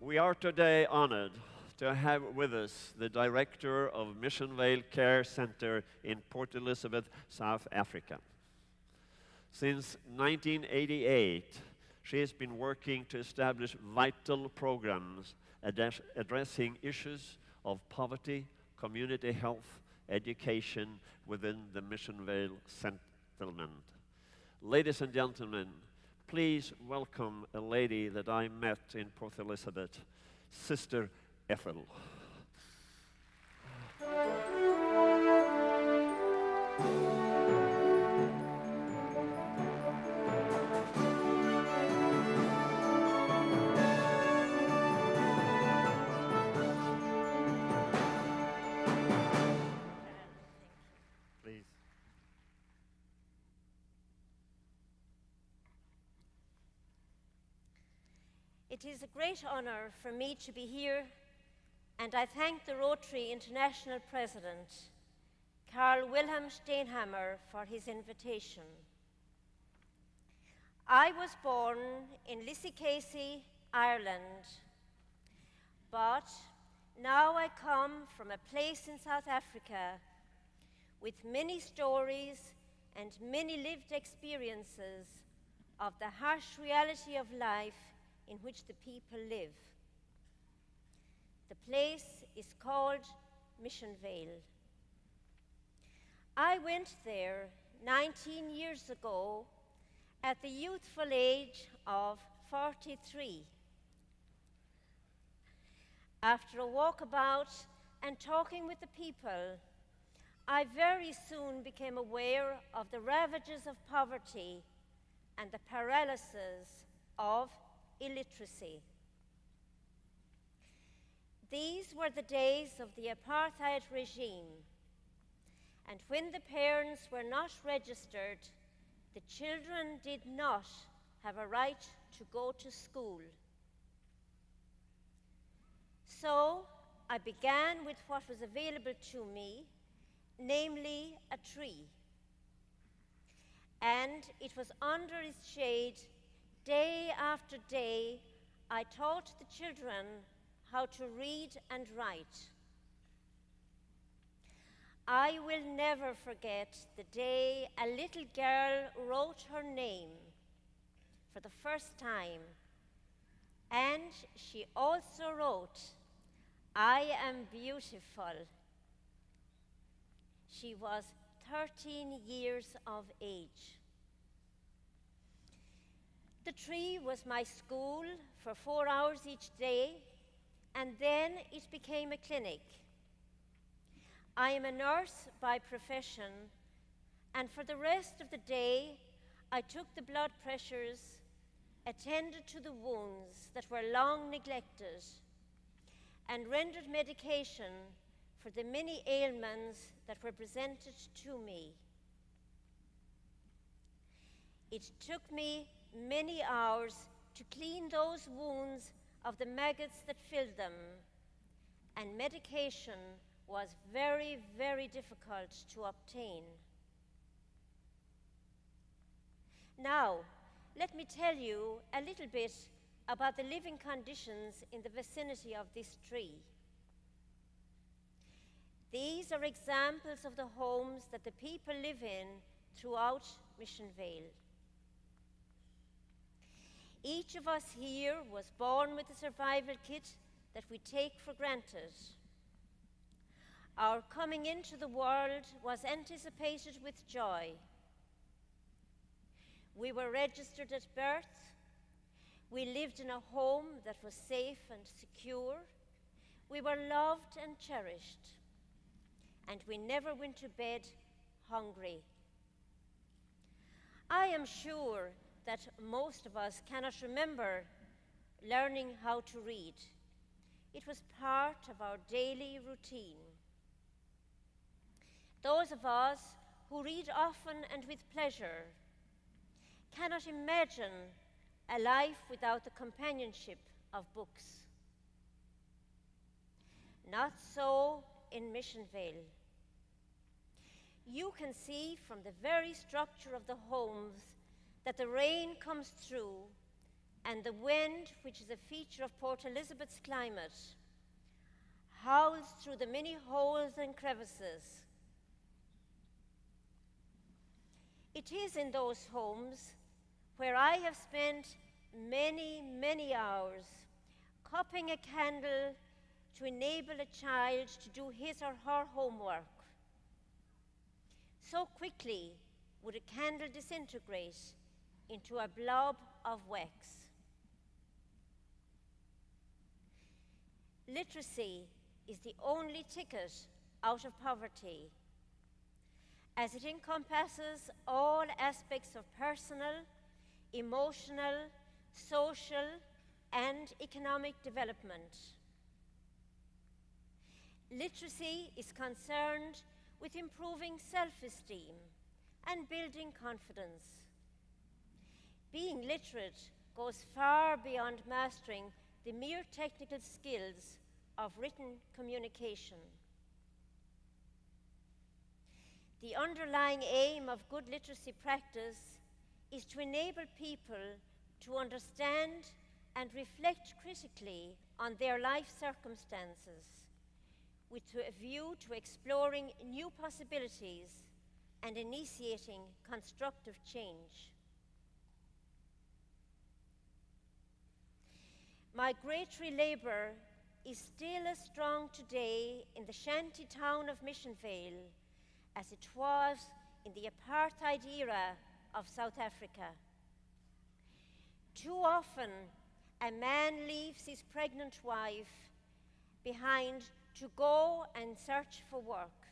We are today honored to have with us the director of Mission Vale Care Center in Port Elizabeth, South Africa. Since 1988, she has been working to establish vital programs addressing issues of poverty, community health, education within the Mission Vale settlement. Ladies and gentlemen, please welcome a lady that I met in Port Elizabeth, Sister Ethel. Please. It is a great honor for me to be here, and I thank the Rotary International President, Karl Wilhelm Steenhammer, for his invitation. I was born in Lissycasey, Ireland, but now I come from a place in South Africa with many stories and many lived experiences of the harsh reality of life in which the people live. The place is called Mission Vale. I went there 19 years ago at the youthful age of 43. After a walkabout and talking with the people, I very soon became aware of the ravages of poverty and the paralysis of illiteracy. These were the days of the apartheid regime, and when the parents were not registered, the children did not have a right to go to school. So I began with what was available to me, namely a tree. And it was under its shade, day after day, I taught the children how to read and write. I will never forget the day a little girl wrote her name for the first time, and she also wrote, "I am beautiful." She was 13 years of age. The tree was my school for 4 hours each day, and then it became a clinic. I am a nurse by profession, and for the rest of the day, I took the blood pressures, attended to the wounds that were long neglected, and rendered medication for the many ailments that were presented to me. It took me many hours to clean those wounds of the maggots that filled them, and medication was very, very difficult to obtain. Now, let me tell you a little bit about the living conditions in the vicinity of this tree. These are examples of the homes that the people live in throughout Mission Vale. Each of us here was born with a survival kit that we take for granted. Our coming into the world was anticipated with joy. We were registered at birth. We lived in a home that was safe and secure. We were loved and cherished. And we never went to bed hungry. I am sure that most of us cannot remember learning how to read. It was part of our daily routine. Those of us who read often and with pleasure cannot imagine a life without the companionship of books. Not so in Mission Vale. You can see from the very structure of the homes that the rain comes through and the wind, which is a feature of Port Elizabeth's climate, howls through the many holes and crevices. It is in those homes where I have spent many, many hours cupping a candle to enable a child to do his or her homework. So quickly would a candle disintegrate into a blob of wax. Literacy is the only ticket out of poverty, as it encompasses all aspects of personal, emotional, social, and economic development. Literacy is concerned with improving self-esteem and building confidence. Being literate goes far beyond mastering the mere technical skills of written communication. The underlying aim of good literacy practice is to enable people to understand and reflect critically on their life circumstances, with a view to exploring new possibilities and initiating constructive change. Migratory labour is still as strong today in the shanty town of Missionvale as it was in the apartheid era of South Africa. Too often, a man leaves his pregnant wife behind to go and search for work.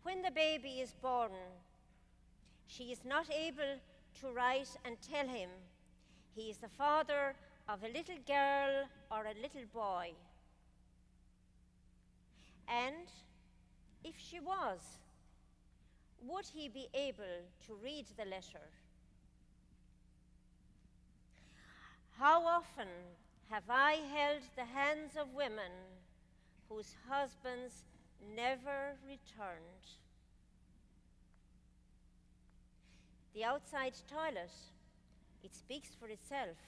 When the baby is born, she is not able to write and tell him he is the father of a little girl or a little boy. And if she was, would he be able to read the letter? How often have I held the hands of women whose husbands never returned? The outside toilet, it speaks for itself.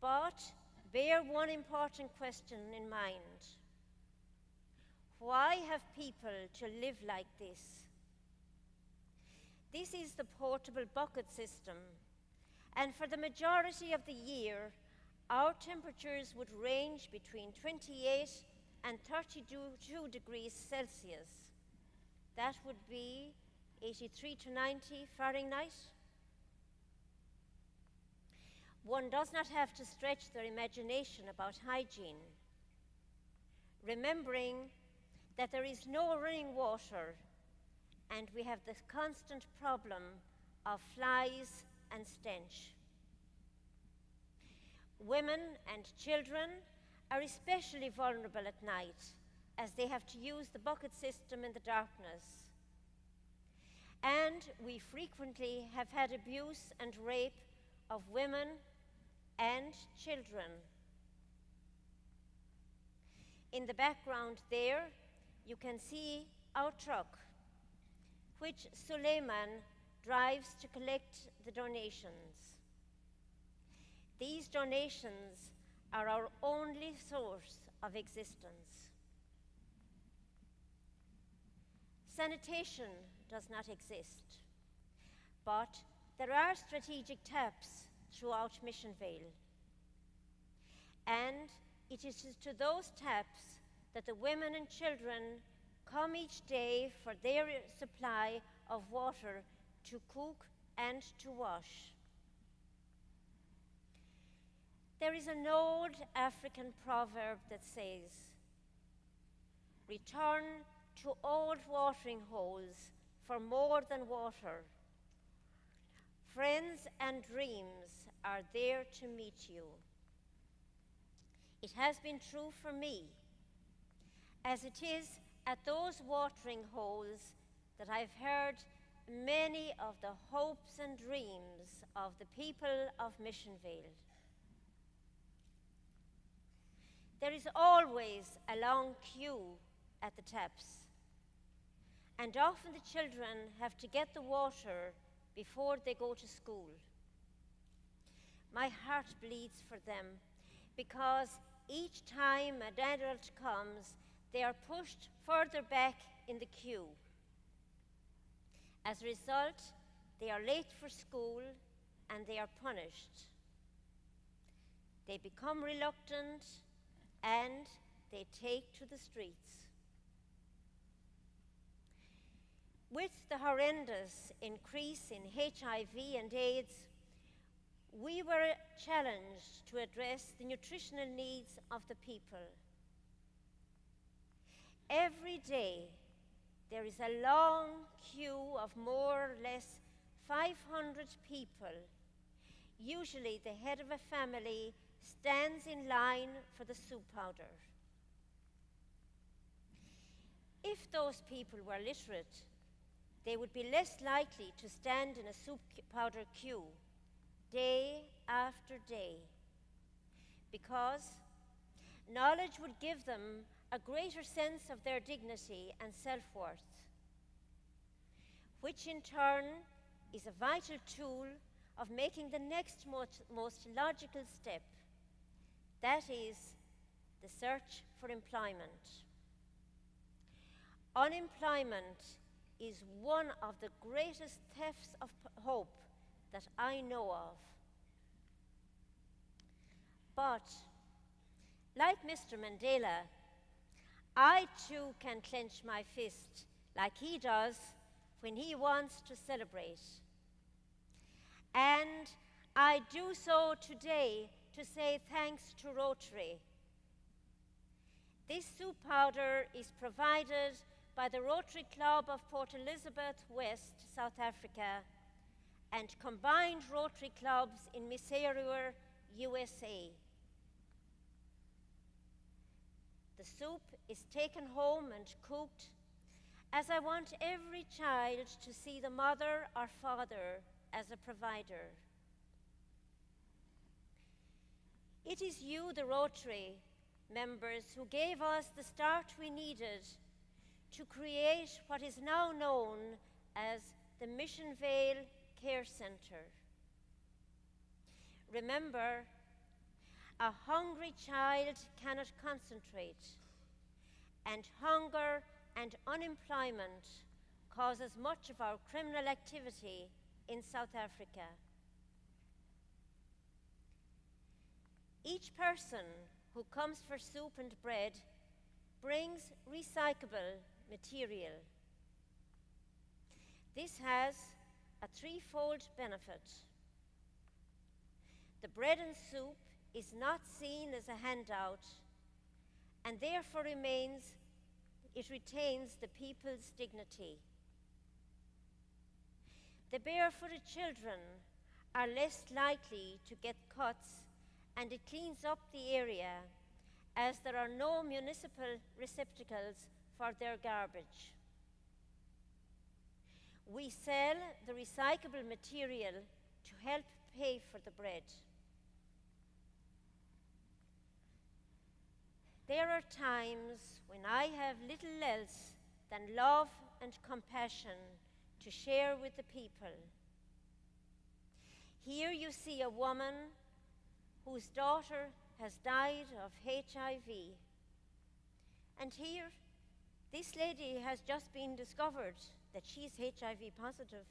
But bear one important question in mind. Why have people to live like this? This is the portable bucket system, and for the majority of the year, our temperatures would range between 28 and 32 degrees Celsius. That would be 83 to 90 Fahrenheit. One does not have to stretch their imagination about hygiene, remembering that there is no running water and we have the constant problem of flies and stench. Women and children are especially vulnerable at night as they have to use the bucket system in the darkness. And we frequently have had abuse and rape of women and children. In the background there, you can see our truck, which Suleiman drives to collect the donations. These donations are our only source of existence. Sanitation does not exist, but there are strategic taps throughout Missionvale. And it is to those taps that the women and children come each day for their supply of water to cook and to wash. There is an old African proverb that says, "Return to old watering holes for more than water. Friends and dreams are there to meet you." It has been true for me, as it is at those watering holes that I've heard many of the hopes and dreams of the people of Missionvale. There is always a long queue at the taps, and often the children have to get the water before they go to school. my heart bleeds for them because each time an adult comes, they are pushed further back in the queue. As a result, they are late for school and they are punished. They become reluctant and they take to the streets. With the horrendous increase in HIV and AIDS, we were challenged to address the nutritional needs of the people. Every day, there is a long queue of more or less 500 people. Usually, the head of a family stands in line for the soup powder. If those people were literate, they would be less likely to stand in a soup powder queue day after day, because knowledge would give them a greater sense of their dignity and self-worth, which in turn is a vital tool of making the next most logical step, that is, the search for employment. Unemployment is one of the greatest thefts of hope that I know of. But, like Mr. Mandela, I too can clench my fist like he does when he wants to celebrate. And I do so today to say thanks to Rotary. This soup powder is provided by the Rotary Club of Port Elizabeth West, South Africa, and combined Rotary clubs in Missouri, USA. The soup is taken home and cooked, as I want every child to see the mother or father as a provider. It is you, the Rotary members, who gave us the start we needed to create what is now known as the Mission Vale Care Centre. Remember, a hungry child cannot concentrate, and hunger and unemployment causes much of our criminal activity in South Africa. Each person who comes for soup and bread brings recyclable material. This has a threefold benefit. The bread and soup is not seen as a handout, and therefore it retains the people's dignity. The barefooted children are less likely to get cuts, and it cleans up the area, as there are no municipal receptacles for their garbage. We sell the recyclable material to help pay for the bread. There are times when I have little else than love and compassion to share with the people. Here you see a woman whose daughter has died of HIV. And here, this lady has just been discovered that she's HIV positive.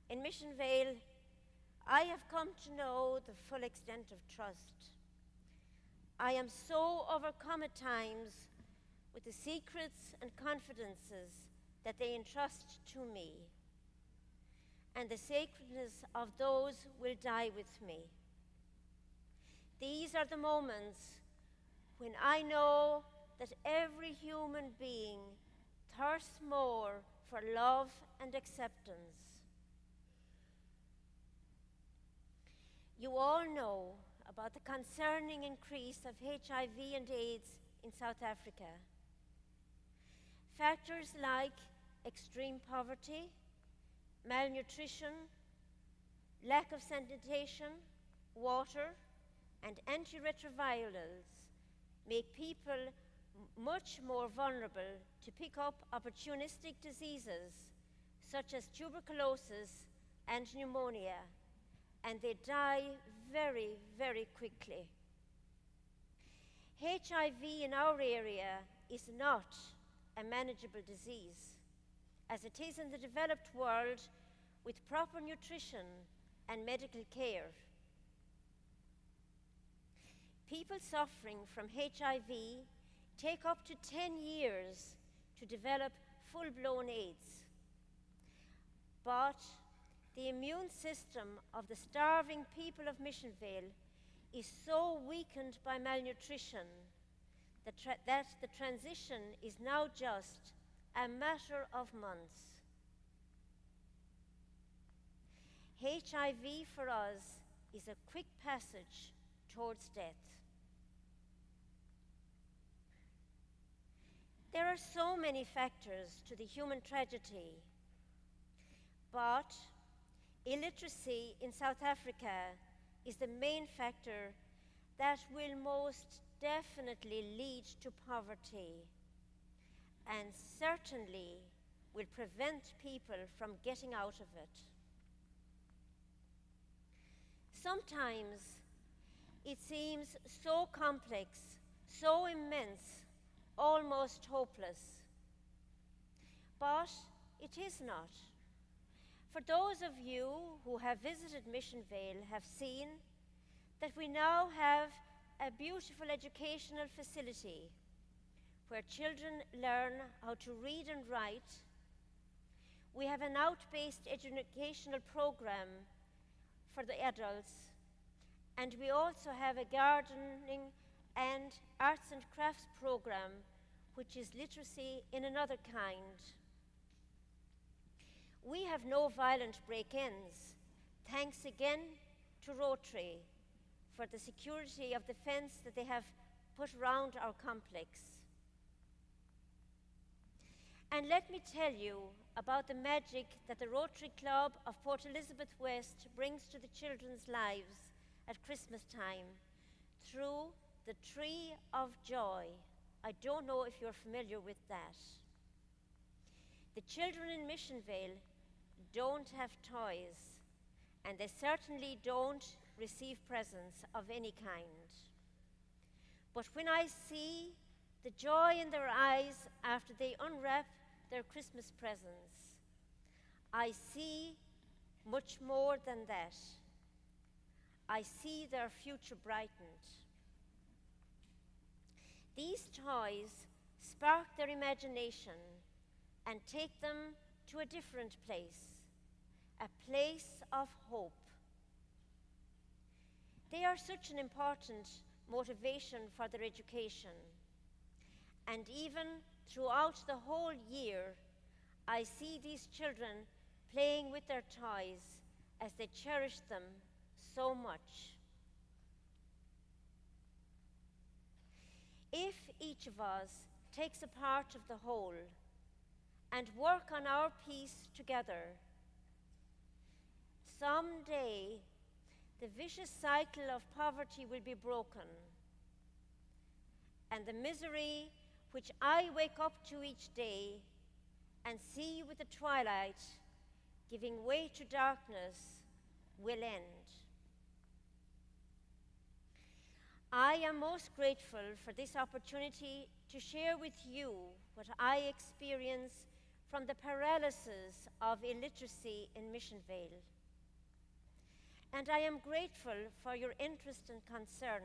In Mission Vale, I have come to know the full extent of trust. I am so overcome at times with the secrets and confidences that they entrust to me, and the sacredness of those who will die with me. These are the moments when I know that every human being thirsts more for love and acceptance. You all know about the concerning increase of HIV and AIDS in South Africa. Factors like extreme poverty, malnutrition, lack of sanitation, water, and antiretrovirals make people much more vulnerable to pick up opportunistic diseases such as tuberculosis and pneumonia, and they die very, very quickly. HIV in our area is not a manageable disease, as it is in the developed world with proper nutrition and medical care. People suffering from HIV take up to 10 years to develop full-blown AIDS. But the immune system of the starving people of Mission Vale is so weakened by malnutrition that the transition is now just a matter of months. HIV for us is a quick passage towards death. There are so many factors to the human tragedy, but illiteracy in South Africa is the main factor that will most definitely lead to poverty and certainly will prevent people from getting out of it. Sometimes it seems so complex, so immense, almost hopeless. But it is not. For those of you who have visited Mission Vale have seen that we now have a beautiful educational facility where children learn how to read and write. We have an out-based educational program for the adults, and we also have a gardening and arts and crafts program, which is literacy in another kind. We have no violent break-ins, thanks again to Rotary for the security of the fence that they have put around our complex. And let me tell you about the magic that the Rotary Club of Port Elizabeth West brings to the children's lives at Christmas time through the Tree of Joy. I don't know if you're familiar with that. The children in Mission Vale don't have toys, and they certainly don't receive presents of any kind. But when I see the joy in their eyes after they unwrap their Christmas presents, I see much more than that. I see their future brightened. These toys spark their imagination and take them to a different place, a place of hope. They are such an important motivation for their education. And even throughout the whole year, I see these children playing with their toys as they cherish them so much. If each of us takes a part of the whole and work on our piece together, someday the vicious cycle of poverty will be broken, and the misery which I wake up to each day and see with the twilight giving way to darkness will end. I am most grateful for this opportunity to share with you what I experience from the paralysis of illiteracy in Mission Vale. And I am grateful for your interest and concern.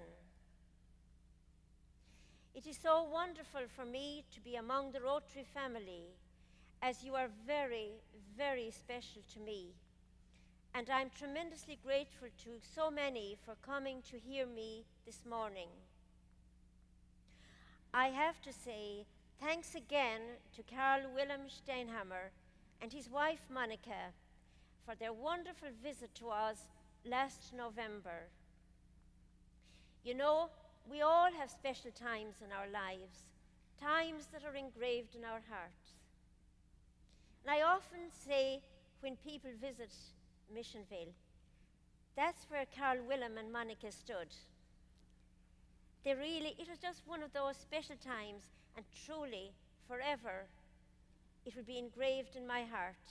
It is so wonderful for me to be among the Rotary family, as you are very, very special to me. And I'm tremendously grateful to so many for coming to hear me this morning. I have to say thanks again to Carl Willem Steinhammer and his wife Monica for their wonderful visit to us last November. You know, we all have special times in our lives, times that are engraved in our hearts. And I often say when people visit Mission Vale, that's where Carl Willem and Monica stood. It was just one of those special times, and truly, forever, it will be engraved in my heart.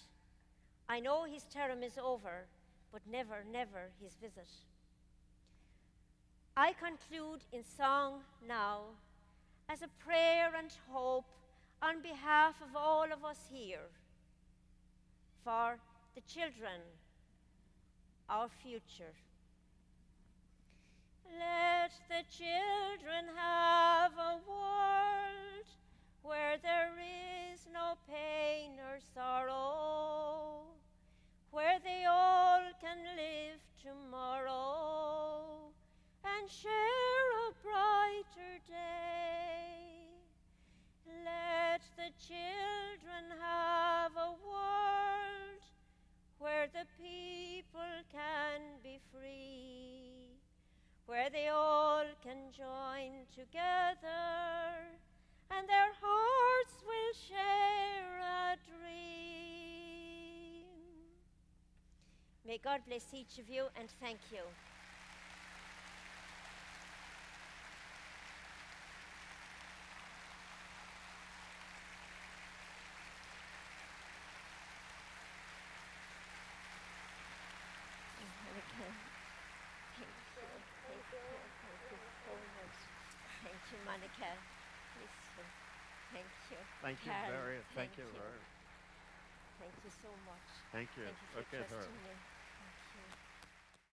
I know his term is over, but never, never his visit. I conclude in song now as a prayer and hope on behalf of all of us here, for the children, our future. Let the children have a world where there is no pain or sorrow, where they all can live tomorrow and share a brighter day. Let the children have a world where the people can be free, where they all can join together and their hearts will share a dream. May God bless each of you, and thank you. Thank you, Monica. Listen. Thank you. Thank you Carol, very, thank you you. very. Thank you so much. Thank you. Thank you for Okay, trusting her. me.